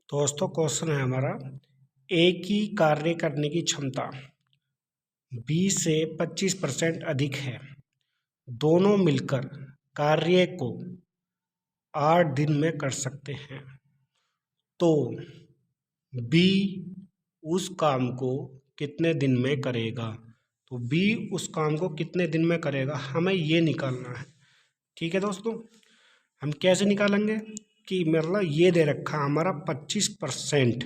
दोस्तों क्वेश्चन है हमारा, ए की कार्य करने की क्षमता बी से 25% अधिक है। दोनों मिलकर कार्य को 8 दिन में कर सकते हैं, तो बी उस काम को कितने दिन में करेगा। तो बी उस काम को कितने दिन में करेगा, हमें ये निकालना है। ठीक है दोस्तों, हम कैसे निकालेंगे कि मतलब ये दे रखा हमारा 25%,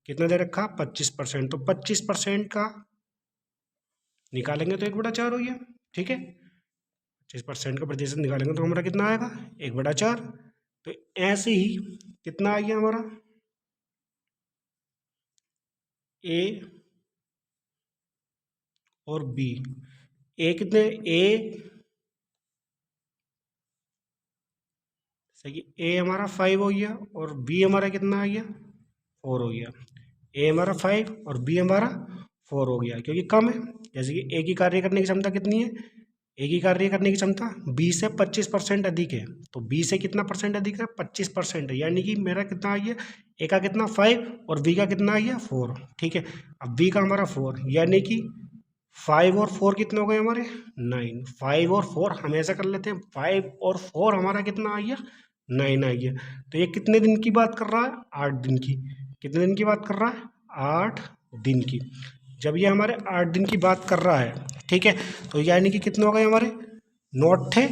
कितना दे रखा 25%, तो 25% का निकालेंगे तो 1/4 हो गया। ठीक है, 25% का प्रतिशत निकालेंगे तो हमारा कितना आएगा 1/4। तो ऐसे ही कितना आ गया हमारा ए और बी। ए कितने, ए सही, ए हमारा 5 हो गया और बी हमारा कितना आ गया 4 हो गया। ए हमारा 5 और बी हमारा 4 हो गया, क्योंकि कम है। जैसे कि ए की कार्य करने की क्षमता कितनी है, ए की कार्य करने की क्षमता बी से 25% अधिक है। तो बी से कितना परसेंट अधिक है, 25% है, यानी कि मेरा कितना आ गया, ए का कितना 5 और बी का कितना आ गया 4। ठीक है, अब बी का हमारा 4, यानी कि 5 और 4 कितने हो गए हमारे 9। 5 और 4 हम ऐसा कर लेते हैं, 5 और 4 हमारा कितना आ गया 9 आ गया। तो ये कितने दिन की बात कर रहा है, 8 दिन की। कितने दिन की बात कर रहा है, 8 दिन की। जब ये हमारे 8 दिन की बात कर रहा है, ठीक है, तो यानी कि कितने हो गए हमारे 9×8 =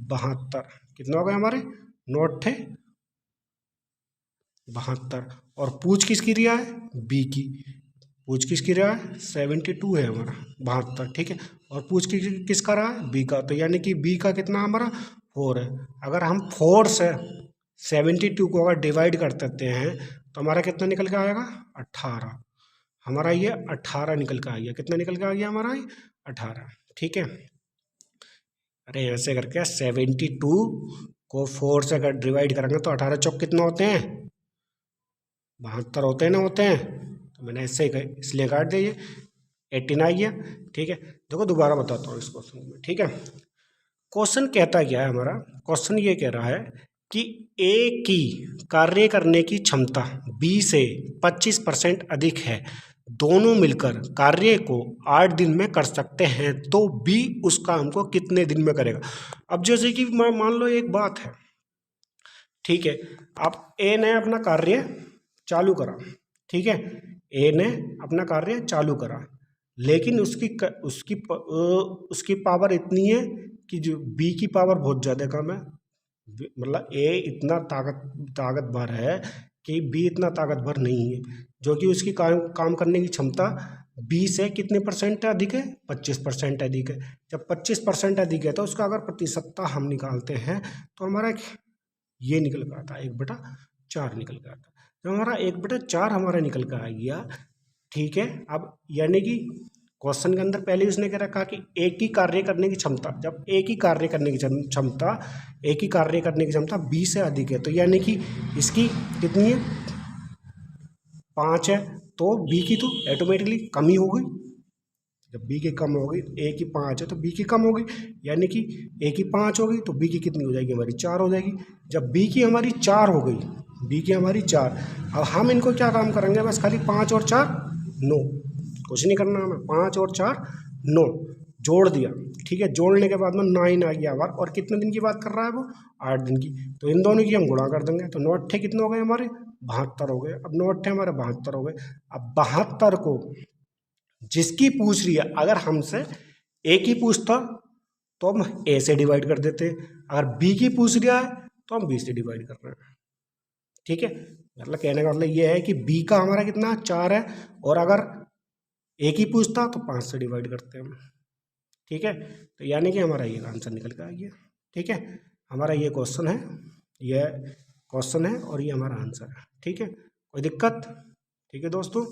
72। कितने हो गए हमारे 9×8 = 72। और पूछ किसकी रिया है, बी की। पूछ किसकी रहा है 72 है हमारा 72। ठीक है, और पूछ किसका रहा है, बी का। तो यानी कि बी का कितना हमारा 4 है। अगर हम 4 से 72 को अगर डिवाइड कर देते हैं तो हमारा कितना निकल के आएगा 18। हमारा ये 18 निकल के आ गया। कितना निकल के आ गया हमारा ये 18। ठीक है, अरे ऐसे करके 72 को 4 से अगर डिवाइड करेंगे तो 18 चौक कितना होते हैं 72 होते हैं ना, होते हैं। तो मैंने ऐसे ही इसलिए काट दिया, ये 18 आ गया। ठीक है, देखो दोबारा बताता हूँ इस क्वेश्चन में। ठीक है, क्वेश्चन कहता क्या है हमारा, क्वेश्चन ये कह रहा है कि ए की कार्य करने की क्षमता बी से 25% अधिक है। दोनों मिलकर कार्य को 8 दिन में कर सकते हैं, तो बी उस काम को कितने दिन में करेगा। अब जैसे कि मान लो एक बात है, ठीक है, अब ए ने अपना कार्य चालू करा। ठीक है, ए ने अपना कार्य चालू करा, लेकिन उसकी पावर इतनी है कि जो बी की पावर बहुत ज़्यादा कम है। मतलब ए इतना ताकतवर है कि बी इतना ताकतवर नहीं है, जो कि उसकी काम करने की क्षमता बी से कितने परसेंट अधिक है, 25% अधिक है। जब 25% अधिक है तो उसका अगर प्रतिशतता हम निकालते हैं तो हमारा ये निकल कर आता है 1/4 निकल कर आता है। जब हमारा 1/4 हमारा निकल कर आ गया, ठीक है, अब यानी कि क्वेश्चन के अंदर पहले उसने क्या रखा कि एक ही कार्य करने की क्षमता, जब एक ही कार्य करने की क्षमता एक ही कार्य करने की क्षमता 20 से अधिक है, तो यानी कि इसकी कितनी है 5 है, तो बी की तो ऑटोमेटिकली कम ही हो गई। जब बी की कम हो गई, ए की 5 है तो बी की कम हो गई, यानी कि ए की 5 हो गई तो बी की कितनी हो जाएगी हमारी 4 हो जाएगी। जब बी की हमारी 4 हो गई, बी की हमारी 4, अब हम इनको क्या काम करेंगे, बस खाली 5 और 4 9, कुछ नहीं करना हमें। 5 और 4 9 जोड़ दिया। ठीक है, जोड़ने के बाद में 9 आ गया हमारा, और कितने दिन की बात कर रहा है वो 8 दिन की। तो इन दोनों की हम गुणा कर देंगे, तो 9 अट्ठे कितने हो गए हमारे 72 हो गए। अब 9 अट्ठे हमारे 72 हो गए। अब 72 को जिसकी पूछ रही है, अगर हमसे ए की पूछता तो हम ए से डिवाइड कर देते, अगर बी की पूछ रहा है तो हम बी से डिवाइड कर रहे हैं। ठीक है, मतलब कहने का मतलब ये है कि बी का हमारा कितना 4 है, और अगर ए की पूछता तो 5 से डिवाइड करते हैं हम। ठीक है, तो यानी कि हमारा ये आंसर निकल के आ गया। ठीक है, हमारा ये क्वेश्चन है, ये क्वेश्चन है और ये हमारा आंसर है। ठीक है, कोई दिक्कत। ठीक है दोस्तों।